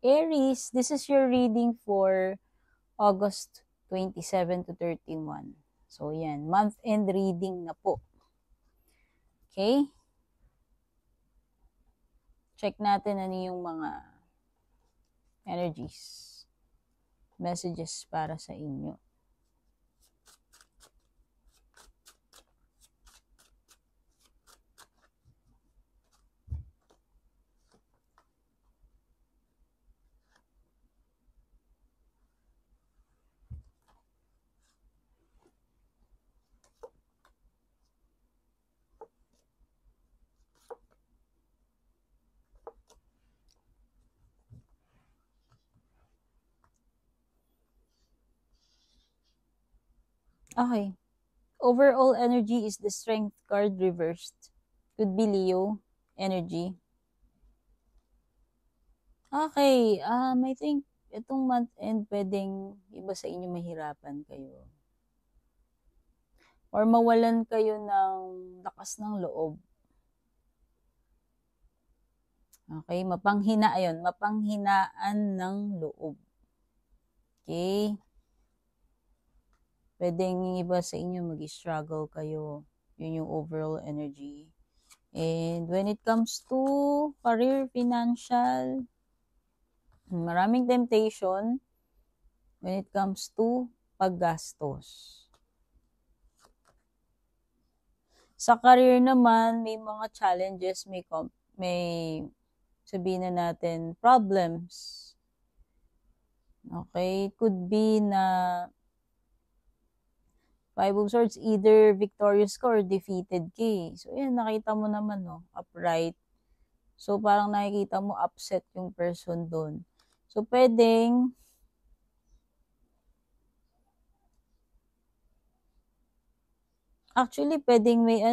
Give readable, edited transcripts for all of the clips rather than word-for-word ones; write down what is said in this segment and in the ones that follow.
Aries, this is your reading for August 27 to 31. So, yan. Month-end reading na po. Okay? Check natin ano yung mga energies, messages para sa inyo. Okay. Overall energy is the Strength card reversed. Could be Leo energy. Okay. I think itong month end pwedeng iba sa inyo mahirapan kayo. Or mawalan kayo ng lakas ng loob. Okay. Mapanghinaan ng loob. Okay. Pwedeng iba sa inyo mag-struggle kayo. Yun yung overall energy. And when it comes to career, financial, maraming temptation when it comes to paggastos. Sa career naman, may mga challenges, may sabihin na natin problems. Okay, could be na Five of Swords, either victorious ka or defeated ka eh. So, yan, nakita mo naman, no? Upright. So, parang nakikita mo upset yung person doon. So, pwedeng actually, pwedeng may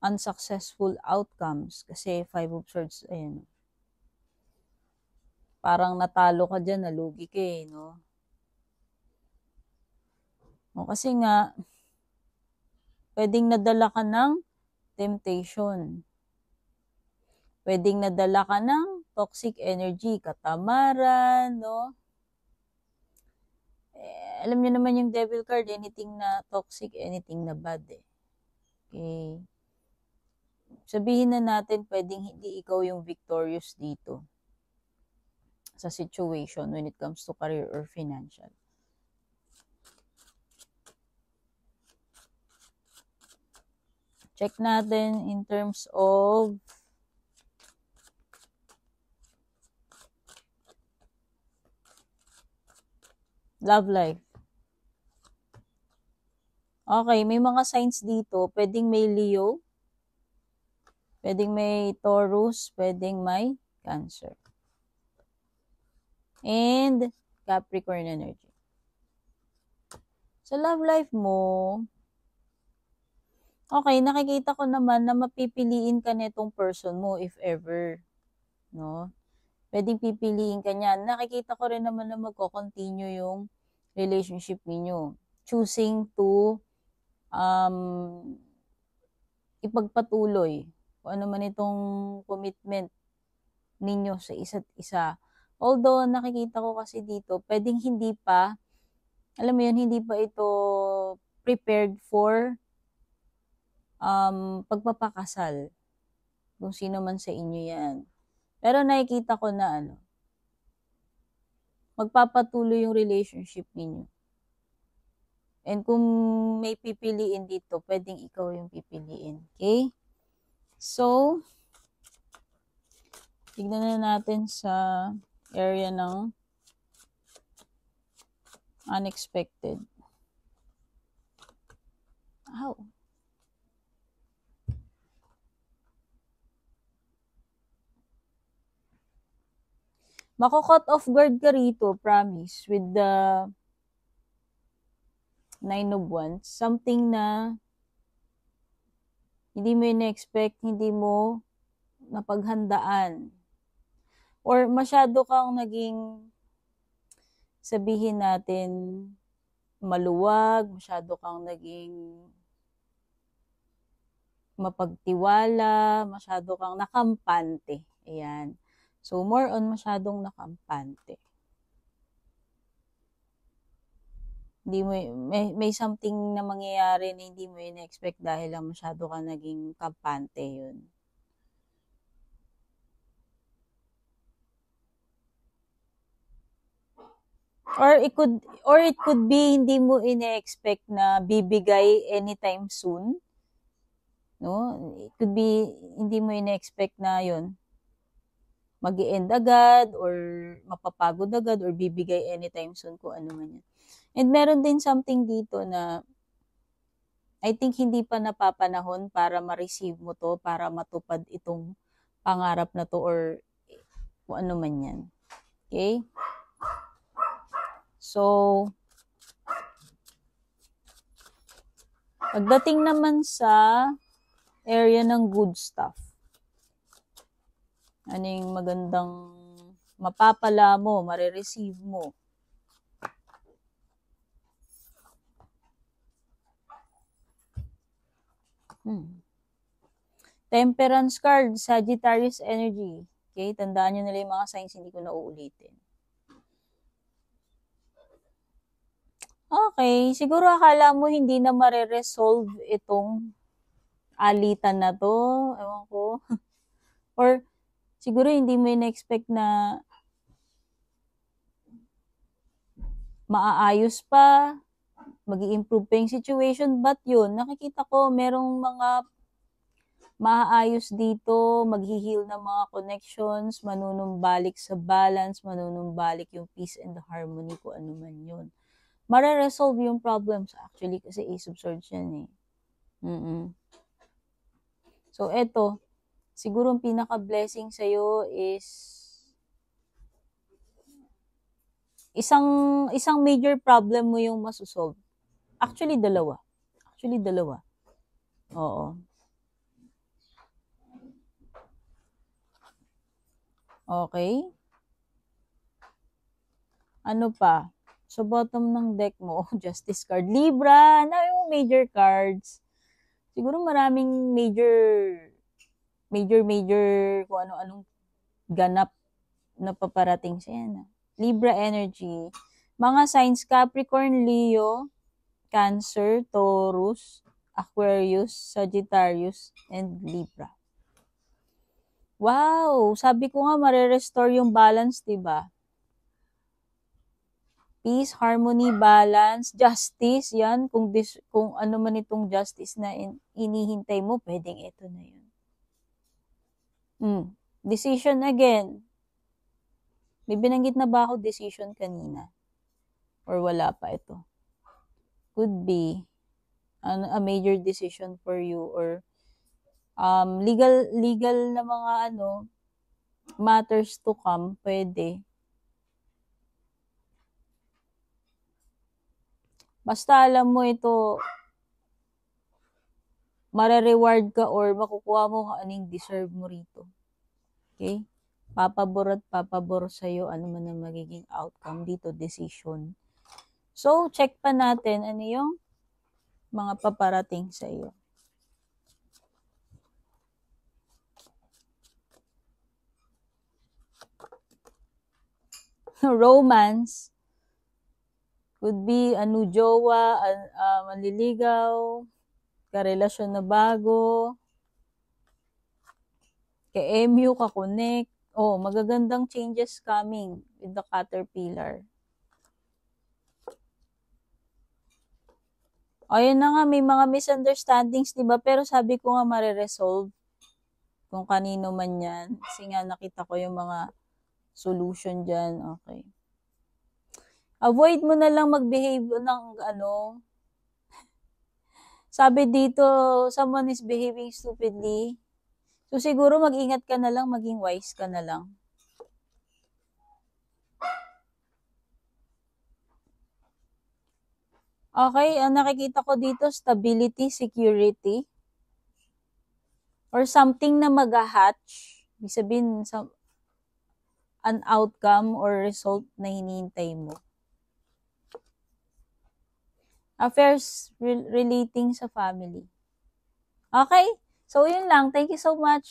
unsuccessful outcomes. Kasi Five of Swords, ayun. Parang natalo ka dyan, nalugi ka eh, no? O, kasi nga, pwedeng nadala ka ng temptation. Pwedeng nadala ka ng toxic energy, katamaran, no? Alam niyo naman yung devil card, anything na toxic, anything na bad eh. Okay. Sabihin na natin, pwedeng hindi ikaw yung victorious dito sa situation when it comes to career or financial. Check natin in terms of love life. Okay, may mga signs dito. Pwedeng may Leo, pwedeng may Taurus, pwedeng may Cancer. And Capricorn energy. Sa love life mo, okay, nakikita ko naman na mapipiliin ka nitong person mo if ever, no? Pwedeng pipiliin ka niyan. Nakikita ko rin naman na magko-continue yung relationship ninyo. Choosing to ipagpatuloy kung ano man itong commitment ninyo sa isa't isa. Although, nakikita ko kasi dito, pwedeng hindi pa, alam mo yun, hindi pa ito prepared for pagpapakasal. Kung sino man sa inyo yan. Pero nakikita ko na magpapatuloy yung relationship ninyo. And kung may pipiliin dito, pwedeng ikaw yung pipiliin. Okay? So, tignan na natin sa area ng unexpected. Ow. Mako-cut off guard ka rito, promise, with the Nine of Wands. Something na hindi mo in-expect, hindi mo napaghandaan. Or masyado kang naging, sabihin natin, maluwag, masyado kang naging mapagtiwala, masyado kang nakampante. Ayan. So, more on masyadong nakampante. Hindi mo, may something na mangyayari na hindi mo in-expect dahil lang masyado ka naging kampante yun. Or it could be hindi mo ine-expect na bibigay anytime soon. No? It could be hindi mo ine-expect na yun. Mag-i-end agad or mapapagod agad or bibigay anytime soon kung ano man yan. And meron din something dito na I think hindi pa napapanahon para ma-receive mo to, para matupad itong pangarap na to or kung ano man yan. Okay? So, pagdating naman sa area ng good stuff, ano yung magandang mapapala mo, marireceive mo? Temperance card, Sagittarius energy. Okay, tandaan nyo nila yung mga signs, hindi ko na uulitin. Okay, siguro akala mo hindi na mare-resolve itong alitan na to. Ewan ko. Or siguro hindi mo in-expect na maaayos pa, mag-i-improve pa yung situation. But yun, nakikita ko merong mga maaayos dito, mag-heal ng mga connections, manunumbalik sa balance, manunumbalik yung peace and harmony, kung ano man yun. Mare-resolve yung problems actually kasi Ace of Swords yan eh. So, eto, siguro ang pinaka-blessing sa'yo is isang major problem mo yung masosolve. Actually, dalawa. Oo. Okay. Ano pa? So, bottom ng deck mo, Justice card. Libra, na yung major cards. Siguro maraming major, kung ano-anong ganap na paparating sa yan. Libra energy. Mga signs, Capricorn, Leo, Cancer, Taurus, Aquarius, Sagittarius, and Libra. Wow! Sabi ko nga, mare-restore yung balance, diba? Peace, harmony, balance, justice, yan. Kung ano man itong justice na inihintay mo, pwedeng ito na yun. Decision again. May binanggit na ba ako decision kanina? Or wala pa ito? Could be a major decision for you or legal na mga matters to come, pwede. Basta alam mo ito, mare-reward ka or makukuha mo kung anong deserve mo rito. Okay? Papabor at papabor sa'yo, ano man ang magiging outcome dito, decision. So, check pa natin ano yung mga paparating sa iyo. Romance. Could be new jowa, manliligaw, karelasyon na bago, ka-MU, ka-connect. Magagandang changes coming with the Caterpillar. Ayun na nga, may mga misunderstandings, diba? Pero sabi ko nga, mare-resolve kung kanino man yan. Kasi nga, nakita ko yung mga solution dyan. Okay. Avoid mo na lang mag-behave ng sabi dito, someone is behaving stupidly. So, siguro mag-ingat ka na lang, maging wise ka na lang. Okay, ang nakikita ko dito, stability, security, or something na mag-hatch. Ibig sabihin, an outcome or result na hinihintay mo. Affairs relating sa family. Okay? So, yun lang. Thank you so much.